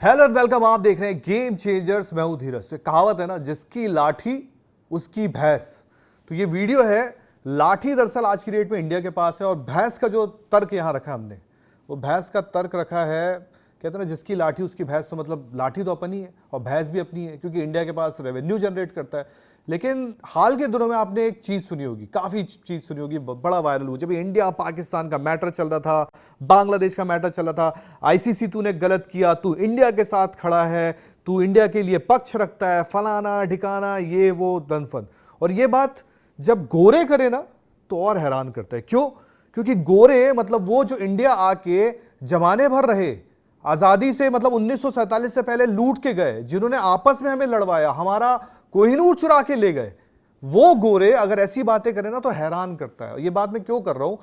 Hello and welcome. आप देख रहे हैं गेम चेंजर्स। मैं हूं धीरज। तो कहावत है ना, जिसकी लाठी उसकी भैंस। तो ये वीडियो है, लाठी दरअसल आज की डेट में इंडिया के पास है और भैंस का जो तर्क यहां रखा है हमने, वो भैंस का तर्क रखा है। कहते हैं ना, जिसकी लाठी उसकी भैंस। तो मतलब लाठी तो अपनी है और भैंस भी अपनी है, क्योंकि इंडिया के पास रेवेन्यू जनरेट करता है। लेकिन हाल के दिनों में आपने एक चीज सुनी होगी, काफी चीज सुनी होगी, बड़ा वायरल हुआ। जब इंडिया पाकिस्तान का मैटर चल रहा था, बांग्लादेश का मैटर चल रहा था, आईसीसी तूने गलत किया, तू इंडिया के साथ खड़ा है, तू इंडिया के लिए पक्ष रखता है, फलाना ठिकाना, ये वो दनफन। और ये बात जब गोरे करे ना तो और हैरान करता है। क्यों? क्योंकि गोरे मतलब वो जो इंडिया आके जमाने भर रहे, आजादी से मतलब 1947 से पहले लूट के गए, जिन्होंने आपस में हमें लड़वाया, हमारा कोहिनूर चुरा के ले गए, वो गोरे अगर ऐसी बातें करें ना तो हैरान करता है। ये बात मैं क्यों कर रहा हूं?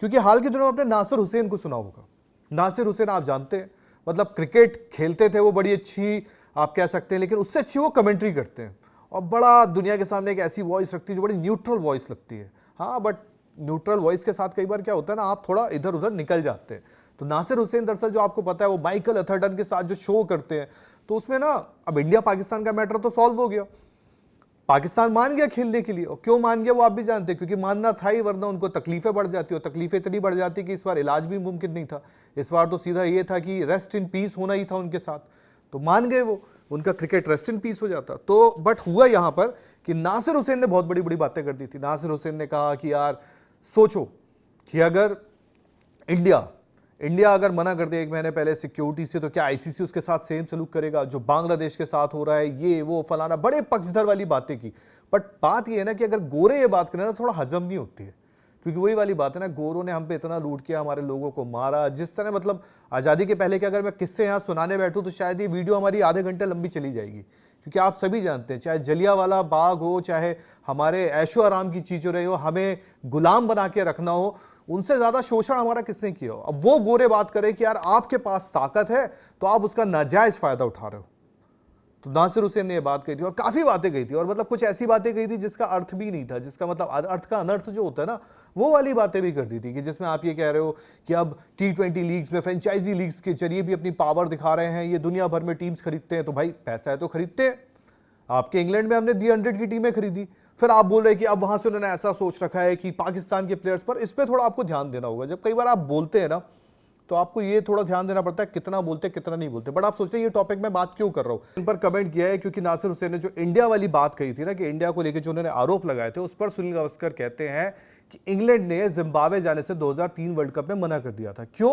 क्योंकि हाल के दिनों में आपने नासिर हुसैन को सुना होगा। नासिर हुसैन आप जानते हैं, मतलब क्रिकेट खेलते थे वो, बड़ी अच्छी आप कह सकते हैं, लेकिन उससे अच्छी वो कमेंट्री करते हैं और बड़ा दुनिया के सामने एक ऐसी वॉइस रखती है जो बड़ी न्यूट्रल वॉइस लगती है। हाँ, बट न्यूट्रल वॉइस के साथ कई बार क्या होता है ना, आप थोड़ा इधर उधर निकल जाते हैं। तो नासिर हुसैन दरअसल जो आपको पता है, वो माइकल अथरटन के साथ जो शो करते हैं, तो उसमें ना अब इंडिया पाकिस्तान का मैटर तो सॉल्व हो गया, पाकिस्तान मान गया खेलने के लिए। और क्यों मान गया वो आप भी जानते हैं, क्योंकि मानना था ही, वरना उनको तकलीफें बढ़ जाती, और तकलीफें इतनी बढ़ जाती कि इस बार इलाज भी मुमकिन नहीं था। इस बार तो सीधा ये था कि रेस्ट इन पीस होना ही था उनके साथ। तो मान गए वो, उनका क्रिकेट रेस्ट इन पीस हो जाता। तो बट हुआ यहां पर कि नासिर हुसैन ने बहुत बड़ी बड़ी बातें कर दी थी। नासिर हुसैन ने कहा कि यार सोचो कि अगर इंडिया अगर मना कर दे 1 महीने पहले सिक्योरिटी से, तो क्या आईसीसी उसके साथ सेम सलूक करेगा जो बांग्लादेश के साथ हो रहा है, ये वो फलाना, बड़े पक्षधर वाली बातें की। बट बात ये है ना कि अगर गोरे ये बात करें ना, थोड़ा हजम नहीं होती है, क्योंकि वही वाली बात है ना, गोरों ने हम पे इतना लूट किया, हमारे लोगों को मारा, जिस तरह मतलब आज़ादी के पहले के अगर मैं किस्से यहाँ सुनाने बैठूँ तो शायद ये वीडियो हमारी आधे घंटे लंबी चली जाएगी। क्योंकि आप सभी जानते हैं, चाहे जलियांवाला बाग हो, चाहे हमारे ऐशो आराम की चीज़ हो रही हो, हमें गुलाम बना के रखना हो, उनसे ज्यादा शोषण हमारा किसने किया हो। अब वो गोरे बात करे कि यार आपके पास ताकत है तो आप उसका नाजायज फायदा उठा रहे हो। तो नासिर हुसैन ने ये बात कही थी और काफी बातें कही थी, और मतलब कुछ ऐसी बातें कही थी जिसका अर्थ भी नहीं था, जिसका मतलब अर्थ का अनर्थ जो होता है ना, वो वाली बातें भी कर दी थी। कि जिसमें आप ये कह रहे हो कि अब T20 लीग्स में, फ्रेंचाइजी लीग्स के जरिए भी अपनी पावर दिखा रहे हैं, ये दुनिया भर में टीम्स खरीदते हैं। तो भाई पैसा है तो खरीदते हैं। आपके इंग्लैंड में हमने D100 की टीमें खरीदी, फिर आप बोल रहे हैं कि अब वहां से उन्होंने ऐसा सोच रखा है कि पाकिस्तान के प्लेयर्स पर, इस पे थोड़ा आपको ध्यान देना होगा। जब कई बार आप बोलते हैं ना, तो आपको ये थोड़ा ध्यान देना पड़ता है कितना बोलते हैं कितना नहीं बोलते। बट आप सोचते हैं ये टॉपिक में बात क्यों कर रहा हूं। इन पर कमेंट किया है क्योंकि नासिर हुसैन ने जो इंडिया वाली बात कही थी ना, कि इंडिया को लेकर जो उन्होंने आरोप लगाए थे, उस पर सुनील गावस्कर कहते हैं कि इंग्लैंड ने जिम्बाब्वे जाने से 2003 वर्ल्ड कप में मना कर दिया था। क्यों?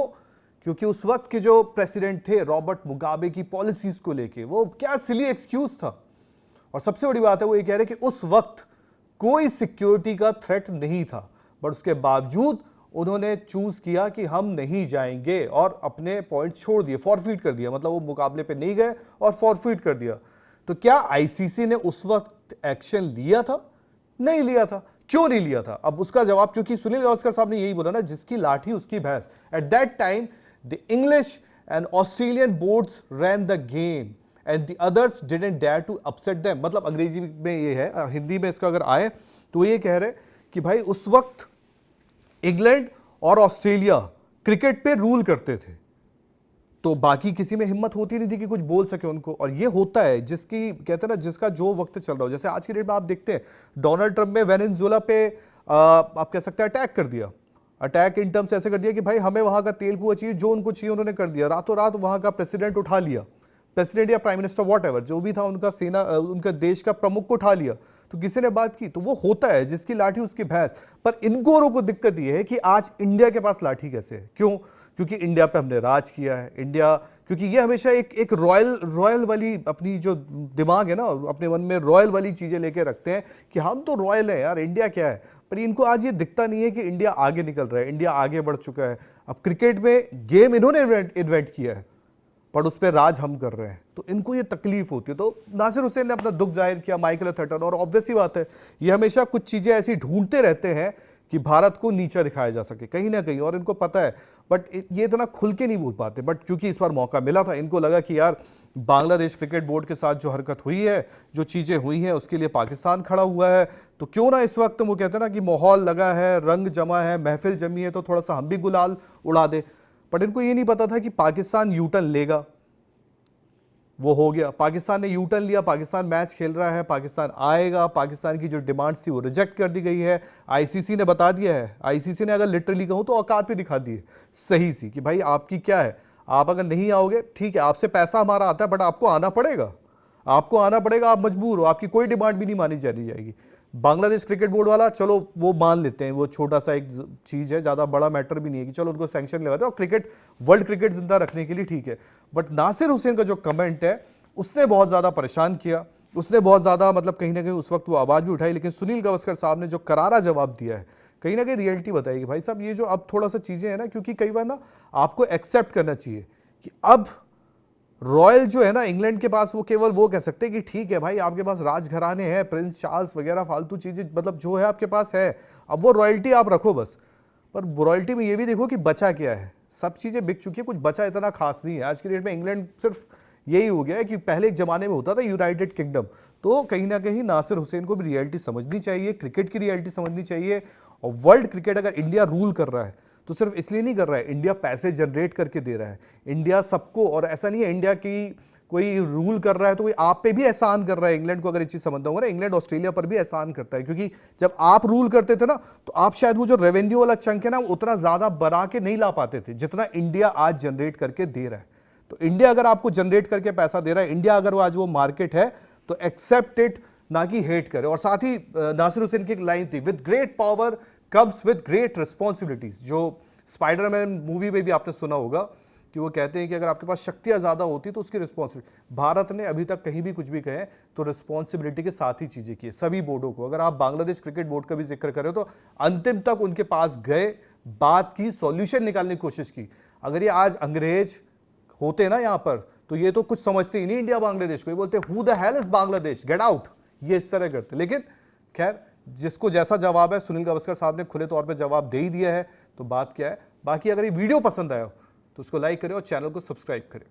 क्योंकि उस वक्त के जो प्रेसिडेंट थे रॉबर्ट मुगाबे की पॉलिसीज को लेके, वो क्या सिली एक्सक्यूज था। और सबसे बड़ी बात है वो ये कह रहे कि उस वक्त कोई सिक्योरिटी का थ्रेट नहीं था, बट उसके बावजूद उन्होंने चूज किया कि हम नहीं जाएंगे और अपने पॉइंट छोड़ दिए, फॉरफीट कर दिया। मतलब वो मुकाबले पे नहीं गए और फॉरफीट कर दिया। तो क्या आईसीसी ने उस वक्त एक्शन लिया था? नहीं लिया था। क्यों नहीं लिया था? अब उसका जवाब, क्योंकि सुनील गावस्कर साहब ने यही बोला ना, जिसकी लाठी उसकी भैंस। At that time the English and Australian boards rain the game and the others didn't dare to upset them। मतलब अंग्रेजी में ये है, हिंदी में इसका अगर आए तो ये कह रहे कि भाई उस वक्त इंग्लैंड और ऑस्ट्रेलिया क्रिकेट पे रूल करते थे, तो बाकी किसी में हिम्मत होती नहीं थी कि कुछ बोल सके उनको। और ये होता है जिसकी कहते हैं ना, जिसका जो वक्त चल रहा हो। जैसे आज की डेट में आप देखते हैं, डोनाल्ड ट्रंप ने वेनेजुएला पे आप कह सकते हैं अटैक कर दिया। अटैक इन टर्म्स ऐसे कर दिया कि भाई हमें वहां का तेल कुआं चाहिए, जो उनको चाहिए उन्होंने कर दिया। रातों रात वहां का प्रेसिडेंट उठा लिया, प्रेसिडेंट या प्राइम मिनिस्टर वॉट जो भी था, उनका सेना, उनका देश का प्रमुख को उठा लिया। तो किसी ने बात की, तो वो होता है जिसकी लाठी उसकी भैंस। पर इन गोरों को दिक्कत ये है कि आज इंडिया के पास लाठी कैसे है। क्यों? क्योंकि इंडिया पे हमने राज किया है। इंडिया, क्योंकि ये हमेशा एक रॉयल वाली अपनी जो दिमाग है ना, अपने मन में रॉयल वाली चीजें लेके रखते हैं कि हम तो रॉयल है यार, इंडिया क्या है। पर इनको आज ये दिखता नहीं है कि इंडिया आगे निकल रहा है, इंडिया आगे बढ़ चुका है। अब क्रिकेट में गेम इन्होंने इन्वेंट किया है, पर उस पर राज हम कर रहे हैं, तो इनको ये तकलीफ होती है। तो नासिर हुसैन ने अपना दुख जाहिर किया, माइकल अथरटन, और ऑब्वियस ही बात है, ये हमेशा कुछ चीजें ऐसी ढूंढते रहते हैं कि भारत को नीचा दिखाया जा सके कहीं ना कहीं, और इनको पता है। बट ये इतना खुल के नहीं बोल पाते। बट क्योंकि इस बार मौका मिला था, इनको लगा कि यार बांग्लादेश क्रिकेट बोर्ड के साथ जो हरकत हुई है, जो चीजें हुई हैं, उसके लिए पाकिस्तान खड़ा हुआ है, तो क्यों ना इस वक्त वो कहते हैं ना कि माहौल लगा है, रंग जमा है, महफिल जमी है, तो थोड़ा सा हम भी गुलाल उड़ा दे। बट इनको ये नहीं पता था कि पाकिस्तान यूटर्न लेगा, वो हो गया। पाकिस्तान ने यू टर्न लिया, पाकिस्तान मैच खेल रहा है, पाकिस्तान आएगा, पाकिस्तान की जो डिमांड्स थी वो रिजेक्ट कर दी गई है। आईसीसी ने बता दिया है, आईसीसी ने अगर लिटरली कहूँ तो औकात भी दिखा दी है सही सी कि भाई आपकी क्या है, आप अगर नहीं आओगे ठीक है, आपसे पैसा हमारा आता है बट आपको आना पड़ेगा, आपको आना पड़ेगा, आप मजबूर हो, आपकी कोई डिमांड भी नहीं मानी चली जाएगी। बांग्लादेश क्रिकेट बोर्ड वाला चलो वो मान लेते हैं, वो छोटा सा एक चीज़ है, ज़्यादा बड़ा मैटर भी नहीं है कि चलो उनको सैंक्शन लगाते हैं और क्रिकेट वर्ल्ड क्रिकेट जिंदा रखने के लिए ठीक है। बट नासिर हुसैन का जो कमेंट है उसने बहुत ज़्यादा परेशान किया, उसने बहुत ज़्यादा मतलब कहीं ना कहीं उस वक्त वो आवाज़ भी उठाई, लेकिन सुनील गावस्कर साहब ने जो करारा जवाब दिया है कहीं ना कहीं रियलिटी बताएगी भाई साहब ये जो अब थोड़ा सा चीज़ें हैं ना, क्योंकि कई बार ना आपको एक्सेप्ट करना चाहिए कि अब रॉयल जो है ना इंग्लैंड के पास, वो केवल वो कह सकते हैं कि ठीक है भाई आपके पास राजघराने हैं, प्रिंस चार्ल्स वगैरह फालतू चीजें मतलब जो है आपके पास है, अब वो रॉयल्टी आप रखो बस। पर रॉयल्टी में ये भी देखो कि बचा क्या है, सब चीजें बिक चुकी है, कुछ बचा इतना खास नहीं है आज की डेट में। इंग्लैंड सिर्फ यही हो गया है कि पहले एक जमाने में होता था यूनाइटेड किंगडम। तो कहीं ना कहीं नासिर हुसैन को भी रियलिटी समझनी चाहिए, क्रिकेट की रियलिटी समझनी चाहिए। और वर्ल्ड क्रिकेट अगर इंडिया रूल कर रहा है तो सिर्फ इसलिए नहीं कर रहा है, इंडिया पैसे जनरेट करके दे रहा है, इंडिया सबको, और ऐसा नहीं है इंडिया की कोई रूल कर रहा है तो कोई आप पे भी एहसान कर रहा है। इंग्लैंड को अगर ये चीज समझता हूँ ना, इंग्लैंड ऑस्ट्रेलिया पर भी एहसान करता है, क्योंकि जब आप रूल करते थे ना तो आप शायद वो जो रेवेन्यू वाला चंक है ना उतना ज्यादा बना के नहीं ला पाते थे जितना इंडिया आज जनरेट करके दे रहा है। तो इंडिया अगर आपको जनरेट करके पैसा दे रहा है, इंडिया अगर वो आज वो मार्केट है तो एक्सेप्ट इट, ना कि हेट करे। और साथ ही नासिर हुसैन की एक लाइन थी, with great power comes with great responsibilities, जो स्पाइडरमैन मूवी में भी आपने सुना होगा कि वो कहते हैं कि अगर आपके पास शक्तियां ज्यादा होती तो उसकी रिस्पॉन्सिबिलिटी। भारत ने अभी तक कहीं भी कुछ भी कहे तो रिस्पॉन्सिबिलिटी के साथ ही चीजें की सभी बोर्डों को। अगर आप बांग्लादेश क्रिकेट बोर्ड का भी जिक्र करें तो अंतिम तक उनके पास गए, बात की, सॉल्यूशन निकालने की कोशिश की। अगर ये आज अंग्रेज होते ना यहाँ पर तो ये तो कुछ समझते ही नहीं इंडिया बांग्लादेश को, ये बोलते who the hell is Bangladesh, get out, ये इस तरह करते। लेकिन खैर जिसको जैसा जवाब है, सुनील गावस्कर साहब ने खुले तौर पे जवाब दे ही दिया है, तो बात क्या है। बाकी अगर ये वीडियो पसंद आया हो तो उसको लाइक करें और चैनल को सब्सक्राइब करें।